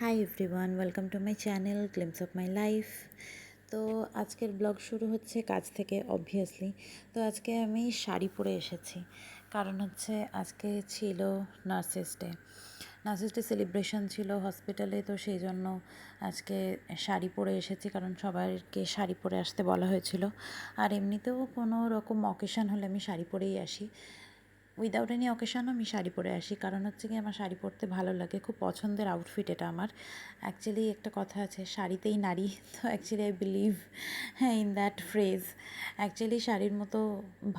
Hi everyone, welcome to my channel glimpse of my life. তো আজকের blog শুরু হচ্ছে কাজ থেকে অবভিয়াসলি। তো আজকে আমি শাড়ি পরে এসেছি, কারণ হচ্ছে আজকে ছিল নার্সেস ডে সেলিব্রেশন ছিল হসপিটালে। তো সেই জন্য আজকে শাড়ি পরে এসেছি, কারণ সবাইকে শাড়ি পরে আসতে বলা হয়েছিল। আর এমনিতেও কোনো রকম অকেশান হলে আমি শাড়ি পরেই আসি। উইদাউট এনি অকেশানও আমি শাড়ি পরে আসি, কারণ হচ্ছে কি আমার শাড়ি পরতে ভালো লাগে, খুব পছন্দের আউটফিট এটা আমার। অ্যাকচুয়ালি একটা কথা আছে, শাড়িতেই নারী। তো actually I believe in that phrase. Actually শাড়ির মতো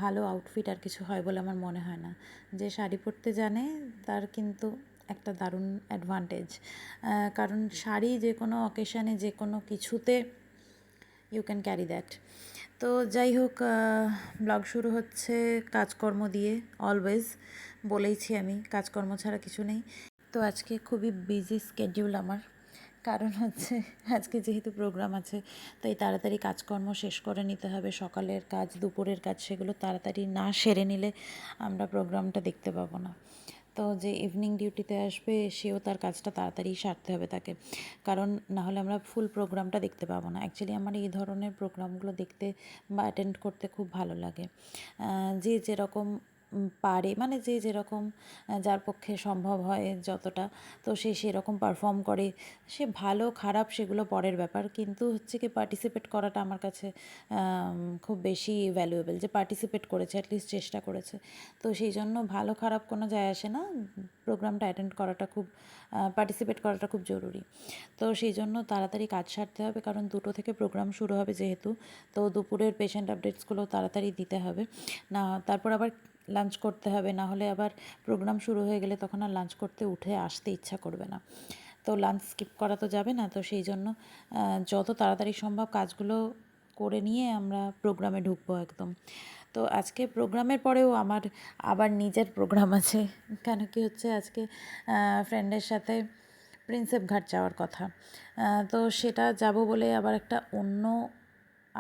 ভালো আউটফিট আর কিছু হয় বলে আমার মনে হয় না। যে শাড়ি পরতে জানে তার কিন্তু একটা দারুণ অ্যাডভান্টেজ, কারণ শাড়ি যে কোনো অকেশানে যে কোনো কিছুতে ইউ ক্যান ক্যারি দ্যাট। তো যাই হোক, ব্লগ শুরু হচ্ছে কাজকর্ম দিয়ে। অলওয়েজ বলেইছি আমি, কাজকর্ম ছাড়া কিছু নেই। তো আজকে খুবই বিজি স্কেডিউল আমার, কারণ হচ্ছে আজকে যেহেতু প্রোগ্রাম আছে, তাই তাড়াতাড়ি কাজকর্ম শেষ করে নিতে হবে। সকালের কাজ, দুপুরের কাজ, সেগুলো তাড়াতাড়ি না সেরে নিলে আমরা প্রোগ্রামটা দেখতে পাবো না। তো যে ইভিনিং ডিউটিতে আসবে সেও তার কাজটা তাড়াতাড়ি সারতে হবে তাকে, কারণ নাহলে আমরা ফুল প্রোগ্রামটা দেখতে পাবো না। অ্যাকচুয়ালি আমার এই ধরনের প্রোগ্রামগুলো দেখতে বা অ্যাটেন্ড করতে খুব ভালো লাগে। যে যেরকম পারে, মানে যে যেরকম যার পক্ষে সম্ভব হয় যতটা, তো সে সেরকম পারফর্ম করে। সে ভালো খারাপ সেগুলো পরের ব্যাপার, কিন্তু হচ্ছে কি পার্টিসিপেট করাটা আমার কাছে খুব বেশি ভ্যালুয়েবল। যে পার্টিসিপেট করেছে, অ্যাটলিস্ট চেষ্টা করেছে। তো সেই জন্য ভালো খারাপ কোনো যায় আসে না, প্রোগ্রামটা অ্যাটেন্ড করাটা খুব, পার্টিসিপেট করাটা খুব জরুরি। তো সেই জন্য তাড়াতাড়ি কাজ সারতে হবে, কারণ 2টো থেকে প্রোগ্রাম শুরু হবে যেহেতু। তো দুপুরের পেশেন্ট আপডেটসগুলো তাড়াতাড়ি দিতে হবে, না তারপর আবার লাঞ্চ করতে হবে। না হলে আবার প্রোগ্রাম শুরু হয়ে গেলে তখন আর লাঞ্চ করতে উঠে আসতে ইচ্ছা করবে না। তো লাঞ্চ স্কিপ করা তো যাবে না। তো সেই জন্য যত তাড়াতাড়ি সম্ভব কাজগুলো করে নিয়ে আমরা প্রোগ্রামে ঢুকবো একদম। তো আজকে প্রোগ্রামের পরেও আমার আবার নিজের প্রোগ্রাম আছে, কেন কি হচ্ছে আজকে ফ্রেন্ডের সাথে প্রিন্সেপ ঘাট যাওয়ার কথা। তো সেটা যাব বলে আবার একটা অন্য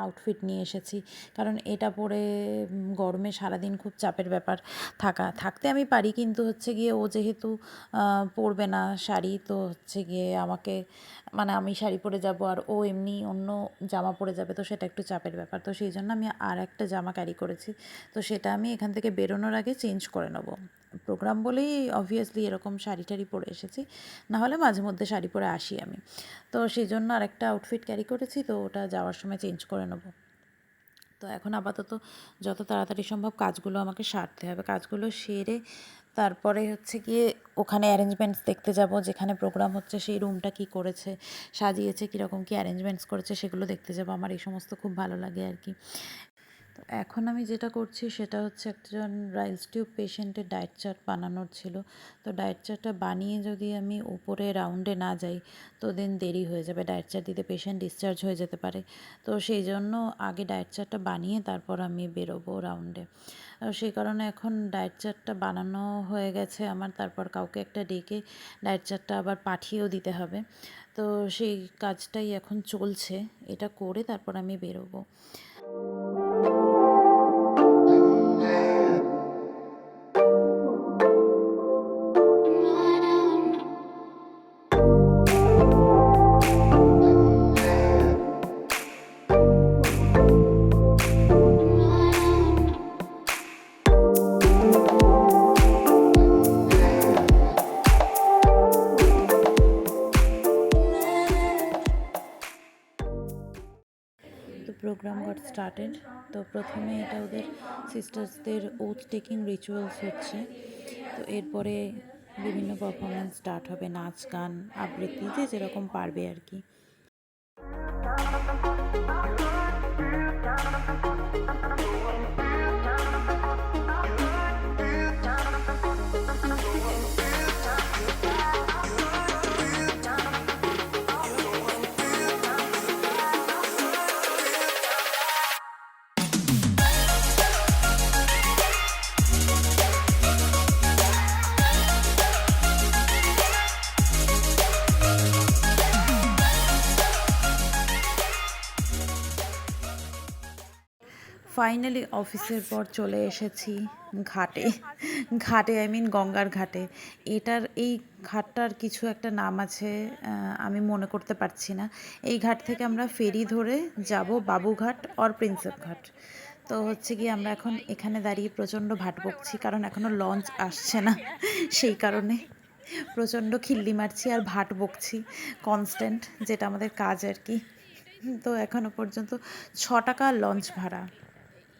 আউটফিট নিয়ে এসেছি, কারণ এটা পরে গরমে সারাদিন খুব চাপের ব্যাপার। থাকতে আমি পারি, কিন্তু হচ্ছে গিয়ে ও যেহেতু পরবে না শাড়ি, তো হচ্ছে গিয়ে আমাকে, মানে আমি শাড়ি পরে যাব আর ও এমনি অন্য জামা পরে যাবে, তো সেটা একটু চাপের ব্যাপার। তো সেই জন্য আমি আর একটা জামা ক্যারি করেছি। তো সেটা আমি এখান থেকে বেরোনোর আগে চেঞ্জ করে নেব। প্রোগ্রাম বলেই অবভিয়াসলি এরকম শাড়ি টাড়ি পরে এসেছি, নাহলে মাঝে মধ্যে শাড়ি পরে আসি আমি। তো সেই জন্য আরেকটা আউটফিট ক্যারি করেছি, তো ওটা যাওয়ার সময় চেঞ্জ করে নেব। তো এখন আপাতত যত তাড়াতাড়ি সম্ভব কাজগুলো আমাকে সারতে হবে। কাজগুলো সেরে তারপরে হচ্ছে গিয়ে ওখানে অ্যারেঞ্জমেন্টস দেখতে যাব, যেখানে প্রোগ্রাম হচ্ছে সেই রুমটা কী করেছে, সাজিয়েছে, কীরকম কী অ্যারেঞ্জমেন্টস করেছে, সেগুলো দেখতে যাব। আমার এই সমস্ত খুব ভালো লাগে আর কি। তো এখন আমি যেটা করছি সেটা হচ্ছে, একজন রাইলস টিউব পেশেন্টের ডায়েট চার্ট বানানোর ছিল। তো ডায়েট চার্টটা বানিয়ে যদি আমি উপরে রাউন্ডে না যাই, তো দেন দেরি হয়ে যাবে। ডায়েট চার্ট দিতে পেশেন্ট ডিসচার্জ হয়ে যেতে পারে। তো সেই জন্য আগে ডায়েট চার্টটা বানিয়ে তারপর আমি বেরোবো রাউন্ডে। সেই কারণে এখন ডায়েট চার্টটা বানানো হয়ে গেছে আমার, তারপর কাউকে একটা ডেকে ডায়েট চার্টটা আবার পাঠিয়েও দিতে হবে। তো সেই কাজটাই এখন চলছে, এটা করে তারপর আমি বেরোবো। তো প্রোগ্রাম গট স্টার্টেড। তো প্রথমে এটা ওদের সিস্টার্সদের ওথ টেকিং রিচুয়ালস হচ্ছে। তো এরপরে বিভিন্ন পারফরমেন্স স্টার্ট হবে, নাচ গান আবৃত্তি, যে যেরকম পারবে আর কি। ফাইনালি অফিসের পর চলে এসেছি ঘাটে। ঘাটে আই মিন গঙ্গার ঘাটে। এই ঘাটটার কিছু একটা নাম আছে, আমি মনে করতে পারছি না। এই ঘাট থেকে আমরা ফেরি ধরে যাব বাবুঘাট অর প্রিন্সেপ ঘাট। তো হচ্ছে গিয়ে আমরা এখন এখানে দাঁড়িয়ে প্রচণ্ড ভাট বকছি, কারণ এখনও লঞ্চ আসছে না। সেই কারণে প্রচণ্ড খিল্লি মারছি আর ভাট বকছি কনস্ট্যান্ট, যেটা আমাদের কাজ আর কি। তো এখনও পর্যন্ত 6 টাকা লঞ্চ ভাড়া।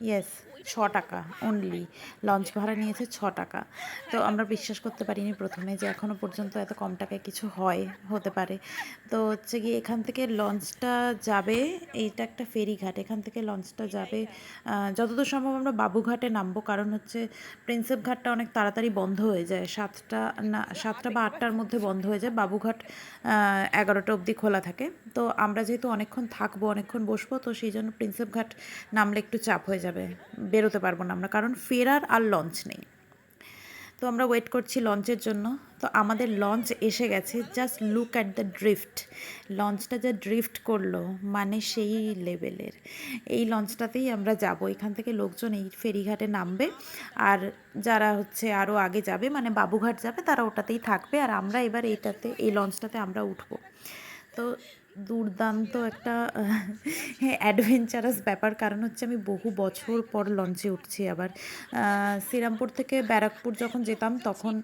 ইয়েস, 6 টাকা অনলি লঞ্চ ভাড়া নিয়েছে, 6 টাকা। তো আমরা বিশ্বাস করতে পারিনি প্রথমে যে এখনও পর্যন্ত এত কম টাকায় কিছু হতে পারে। তো হচ্ছে গিয়ে এখান থেকে লঞ্চটা যাবে, এইটা একটা ফেরিঘাট, এখান থেকে লঞ্চটা যাবে যতদূর সম্ভব আমরা বাবুঘাটে নামবো, কারণ হচ্ছে প্রিন্সেপ ঘাটটা অনেক তাড়াতাড়ি বন্ধ হয়ে যায়, 7টা বা 8টার মধ্যে বন্ধ হয়ে যায়। বাবুঘাট 11টা অবধি খোলা থাকে। তো আমরা যেহেতু অনেকক্ষণ থাকবো, অনেকক্ষণ বসবো, তো সেই জন্য প্রিন্সেপ ঘাট নামলে একটু চাপ হয়ে যাবে, বেরোতে পারবো না আমরা, কারণ ফেরার আর লঞ্চ নেই। তো আমরা ওয়েট করছি লঞ্চের জন্য। তো আমাদের লঞ্চ এসে গেছে। Just look at the drift. লঞ্চটা যা ড্রিফট করলো মানে সেই লেভেলের। এই লঞ্চটাতেই আমরা যাব। এখান থেকে লোকজন এই ফেরিঘাটে নামবে, আর যারা হচ্ছে আরও আগে যাবে মানে বাবুঘাট যাবে তারা ওটাতেই থাকবে, আর আমরা এবার এই লঞ্চটাতে আমরা উঠবো। তো দুর্দান্ত একটা অ্যাডভেঞ্চারাস ব্যাপার, কারণ হচ্ছে আমি বহু বছর পর লঞ্চে উঠছি আবার। শ্রীরামপুর থেকে ব্যারাকপুর যখন যেতাম তখন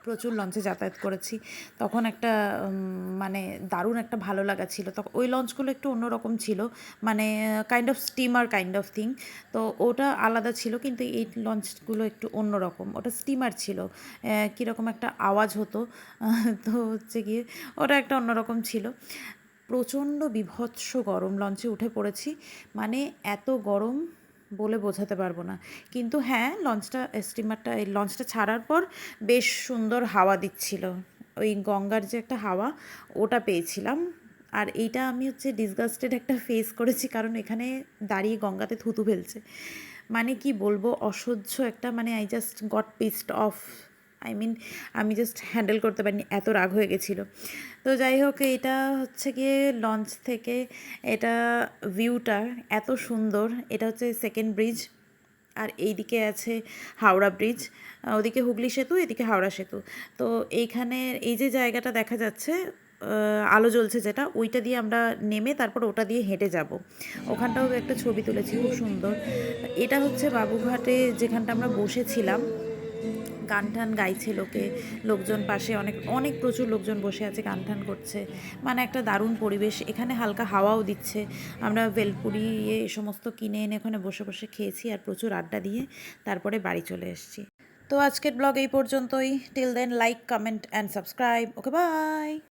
প্রচুর লঞ্চে যাতায়াত করেছি, তখন একটা মানে দারুণ একটা ভালো লাগা ছিল। তখন ওই লঞ্চগুলো একটু অন্যরকম ছিল, মানে kind of steamer kind of thing. তো ওটা আলাদা ছিল, কিন্তু এই লঞ্চগুলো একটু অন্যরকম। ওটা স্টিমার ছিল, কীরকম একটা আওয়াজ হতো। তো হচ্ছে গিয়ে ওটা একটা অন্যরকম ছিল। প্রচণ্ড বীভৎস গরম, লঞ্চে উঠে পড়েছি, মানে এত গরম বলে বোঝাতে পারবো না। কিন্তু হ্যাঁ, এই লঞ্চটা ছাড়ার পর বেশ সুন্দর হাওয়া দিচ্ছিল, ওই গঙ্গার যে একটা হাওয়া ওটা পেয়েছিলাম। আর এইটা আমি হচ্ছে ডিসগাস্টেড একটা ফেস করেছি, কারণ এখানে দাঁড়িয়ে গঙ্গাতে থুতু ফেলছে, মানে কি বলবো, অসহ্য একটা, মানে I just got pissed off. I mean আমি জাস্ট হ্যান্ডেল করতে পারিনি, এত রাগ হয়ে গেছিলো। তো যাই হোক, এটা হচ্ছে গিয়ে লঞ্চ থেকে এটা ভিউটা এত সুন্দর। এটা হচ্ছে সেকেন্ড ব্রিজ, আর এইদিকে আছে হাওড়া ব্রিজ, ওদিকে হুগলি সেতু, এদিকে হাওড়া সেতু। তো এইখানে এই যে জায়গাটা দেখা যাচ্ছে আলো জ্বলছে যেটা, ওইটা দিয়ে আমরা নেমে তারপর ওটা দিয়ে হেঁটে যাব। ওখানটাও একটা ছবি তুলেছি খুব সুন্দর। এটা হচ্ছে বাবুঘাটে যেখানটা আমরা বসেছিলাম। গান টান গাইছে লোকজন পাশে অনেক অনেক প্রচুর লোকজন বসে আছে, গান টান করছে, মানে একটা দারুণ পরিবেশ। এখানে হালকা হাওয়াও দিচ্ছে। আমরা ভেলপুরি এ সমস্ত কিনে এনে ওখানে বসে বসে খেয়েছি, আর প্রচুর আড্ডা দিয়ে তারপরে বাড়ি চলে এসেছি। তো আজকের ব্লগ এই পর্যন্তই। Till then, like, comment and subscribe. Okay, by.